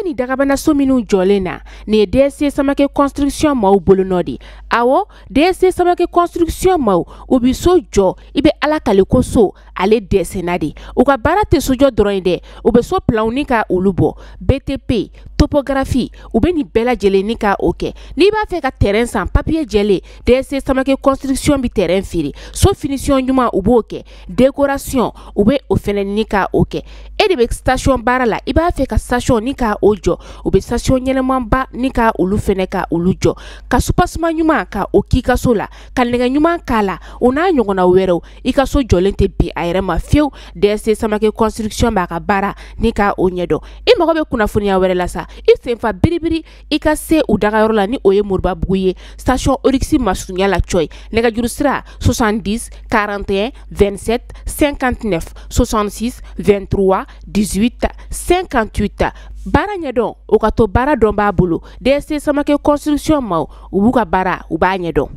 ni dagabana so minnu jɔlen na ni DSC Samake construction maaw bolo nɔ di awɔ DSC Samake construction maaw u bi so jɔ i be ala kale ko so ale dɛsɛna de u ka baara tɛ sojɔ dɔrɔn ye dɛ u be so planw ni ka olu bɔ BTP topographie u be ni bɛɛ lajɛlen ni ka o kɛ n'i b'a fɛ ka terrain san papier jɛlen DSC Samake construction bi terrain feere so finition ɲuman u b'o kɛ décoration u be o fɛnɛ ni ka o kɛ e de be station baara la i b'a fɛ ka station ni ka o jɔ u be station ɲɛnɛmanba ni ka olu fɛnɛ ka olu jɔ ka supasima ɲuman ka o k'i ka so la ka nɛgɛ ɲuman k'a la o n'a ɲɔgɔnna wɛrɛw i ka so jɔlen tɛ bin a yɛrɛ ma fiyewu DSC Samake construction b'a ka baara ni ka o ɲɛdɔn i mago bɛ kunnafoniya wɛrɛ la sa i senfa biribiri i ka se u dagayɔrɔ la ni o ye Moribabugu ye station Orix masurunya la Coy nɛgɛjuru sira 70 41 27 59 66 23 18 58 baara ɲɛdɔn o ka to baara dɔn b'a bolo DSC Samake construction maaw u b'u ka baara u b'a ɲɛdɔn.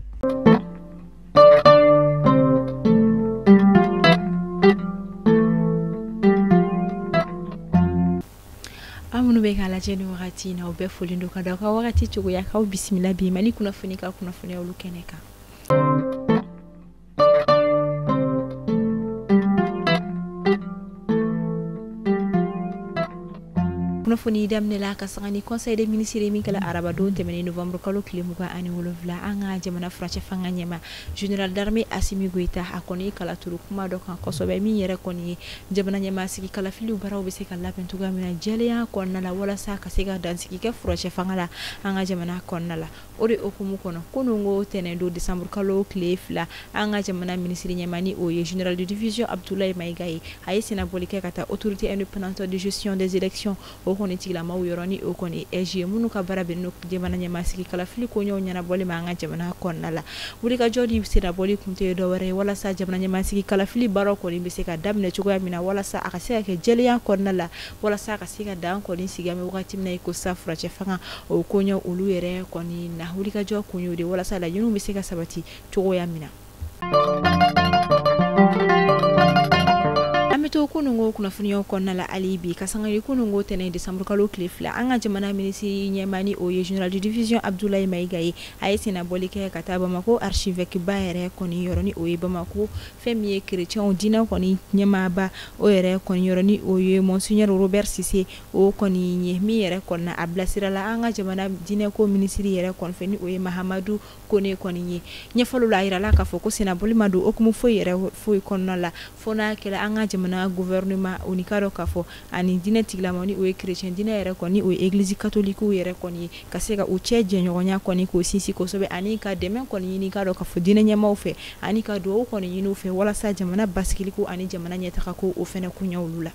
Amunu be kala jeni wagati na ube folindo kada ka wagati cogoya ka bismillah bi mani kunnafoni ka kunnafoni olu kene kan. Kunnafoni damne la ka sangani conseil des ministres min kala araba don temene novembre kalo kilemuga ani wolofla anga jamana France fanga nyema général d'armée Assimi Goïta akoni kala turu kuma do kan kosobe min yere koni jamana nyema sigi kala fili baraw be se kala pentuga mina jeliya konna la wala sa ka se ga dansiki ke France fanga la anga jamana konna la ore okumu kono kunungo tenendo décembre kalo klefla anga jamana ministre nyema ni oye général de division Abdoulaye Maigaye ayesina bolike kata autorité indépendante de gestion des élections koni tigla maw yoroni o koni EG munu ka bara benno jamana nyama sigi kala fili ko nyaw nyana bole ma nga jamana konna la wuri ka jodi sira bole kunte do ware wala sa jamana nyama sigi kala fili baro ko be se ka damne chugo mina wala sa aka se ke jeliya konna la wala sa ka siga dan ko ni siga me wakati mna ko safra che fanga o ko nyaw ulu yere koni na wuri ka jo ko nyaw de wala sa la yunu be se ka sabati chugo ya mina ameto kunungo kunnafoniyo konna la alibi kasangari kunungo tene décembre kalo klefla anga jamana ministre nyemani oye général de division Abdoulaye Maigaye ayesina bolike kata Bamako archevêque baere koni yoroni oye Bamako femier chrétien dina koni nyemaba oyere koni yoroni oye monseigneur Robert Cissé o koni nyemi yere konna ablasira la anga jamana dina ko ministre yere konfeni oye Mahamadou kone koni nyefalo la ira la ka foko sina bolimadu okumu fo yere fo konna la fona kala anga na gouvernement unikaro kafo ani dina tiglamoni o chrétien dina yere koni o église catholique o yere koni kasega o cheje nyonya koni ko sisi ko sobe ani ka demen koni ni karo kafo dina nyama o fe ani ka do koni yinu fe wala sa jamana baskiliku ani jamana nyetaka ko o fene ku nyawlula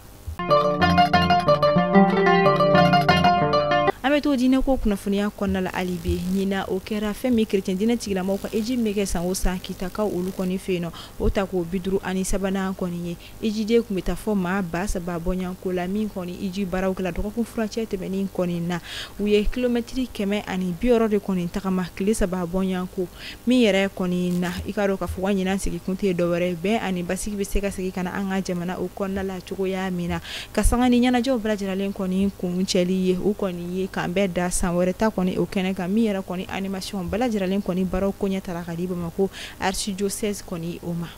ameto dina ko kunnafoniya konna la alibi nyina o kera femi chrétien dina tigla mawka eji meke san o sa kita ka olu koni feno o ta ko biduru ani sabana koni eji de ku metafoma ba saba bonya ko la min koni eji baraw kala do ko furache te beni koni na uye kilometri keme ani bioro de koni takama kile saba bonya ko mi yere koni na ikaro ka fo wanyina sigi kunte do wore be ani basiki be seka sigi kana anga jamana o konna la chugo ya mina kasanga ni nyana jo brajira len koni kun cheli ye o koni ye kambe da san wore ta koni o kene ka mi yera koni animation bala jiralen koni baro ko nya tara kadi Bamako archidiocèse koni oma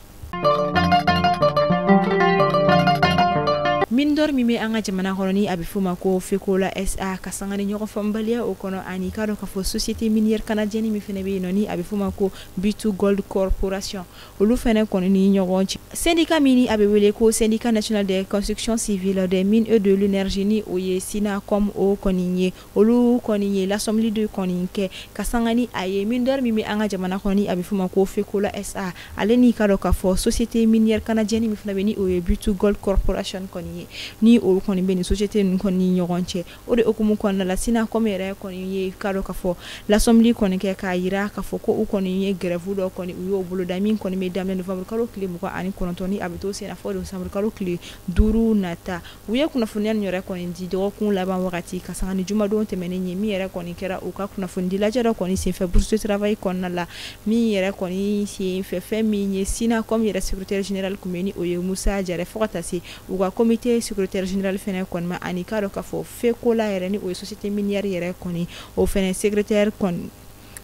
mindor mimi anga jamana koloni abifuma ko fekola SA kasangani nyoko fambalia o kono ani kado ka fo société minière canadienne mi fene be noni abifuma ko B2 Gold Corporation olu fene kono ni nyoko syndicat mini abewele ko syndicat national des constructions civiles des mines et de l'énergie ni oye sina comme o koninye olu koninye l'assemblée de koninke kasangani aye mindor mimi anga jamana koloni abifuma ko fekola SA aleni kado ka fo société minière canadienne mi fene be ni oye B2 Gold Corporation koninye ni o koni beni société koni nyogonche o de okumu konna la sina komere koni ye kado kafo l'assemblée koni ke ka yira kafo ko o koni ye grève do koni uyo bolo damin koni mesdames novembre kalo kile muko ani konontoni abito sina fo de décembre kalo kile duru nata uye kuna funya nyore koni ndi do kun la ban wakati kasangani juma do temene nyemi yere koni kera o ka kuna fundi la jara koni se fait bourse de travail konna la mi yere koni si fait mi sina comme yere secrétaire général kumeni oye Moussa Jare fokata si o ka comité ye secrétaire général fɛnɛ kɔni ma ani k'a dɔn k'a fɔ FECOLA yɛrɛ ni o ye société minière yɛrɛ kɔni o fɛnɛ secrétaire kɔni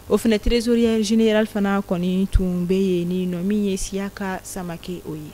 o fɛnɛ trésorier général fana kɔni tun bɛ yen ni nɔ min ye Siyaka Samake o ye.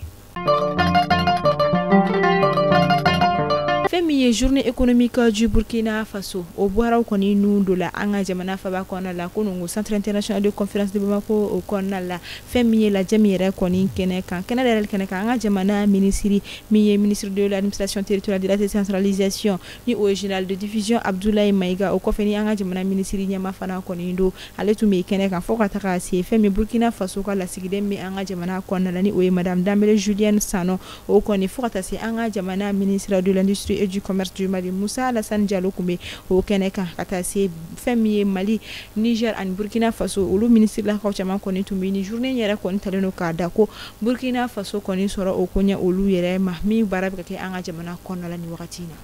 Fɛn min ye journée économique du Burkina Faso o bɔra kɔni nun dɔ la an ka jamana faba kɔnɔna la ko ngo centre international de conférence de Bamako o kɔnɔna la fɛn min ye lajɛ min yɛrɛ kɔni kɛnɛ kan yɛrɛ kɛnɛ kan an ka jamana ministre min ye ministre de l'administration territoriale de la décentralisation ni o général de division Abdoulaye Maïga o kɔfɛ ni an ka jamana ministre ɲɛma fana kɔni do ale tun bɛ kɛnɛ kan fo ka taga se fɛn min Burkina Faso ka lasigiden min an ka jamana kɔnɔna la ni o ye madame Dambele Julienne Sano o kɔni fo ka taa se an ka jamana ministre de l'industrie et du commerce du Mali Moussa Alassane Diallo kun bɛ o kɛnɛ kan ka taa se fɛn min ye Mali Niger ani Burkina Faso olu ministre lakaw caman kɔni tun bɛ ni journée yɛrɛ kɔni talen don k'a da ko Burkina Faso kɔni sɔrɔ o ko ɲɛ olu yɛrɛ ma min baara bɛ ka kɛ an ka jamana kɔnɔna la ni wagati in na.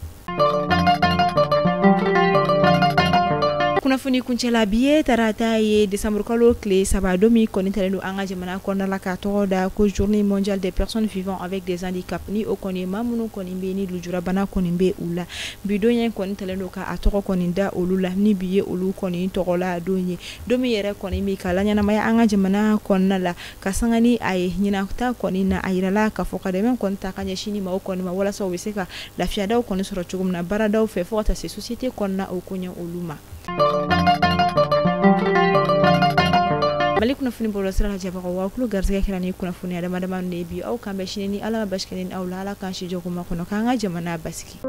Kunnafoni kuncɛla bi ye tarata ye décembre kalo tile 3 don min kɔni talen don an ka jamana kɔnɔna la ka tɔgɔ da ko journée mondiale des personnes vivant avec des handicaps ni o kɔni maa minnu kɔni bɛ ni lujurabana kɔni bɛ u la bi don ye kɔni talen don ka a tɔgɔ kɔni da olu la ni bi ye olu kɔni tɔgɔ la don ye don min yɛrɛ kɔni bɛ ka laɲɛnamaya an ka jamana kɔnɔna la ka sanga ni a ye ɲinata kɔni na a yirala k'a fɔ ka dɛmɛ kɔni ta ka ɲɛsin ni maaw kɔni ma walasa u bɛ se ka lafiyadaw kɔni sɔrɔ cogo min na baaradaw fɛ fo ka taa se société kɔnɔna o ko ɲɛ olu ma. Mali kunnafoni bɔlɔ sira la jabagaw wa kulo garisɛgɛ kɛra ni kunnafoni adama de bi aw kan bɛ sini ni ala ma basi kɛ ni aw la ala k'an si jɔ kuma kɔnɔ k'an ka jamana basigi.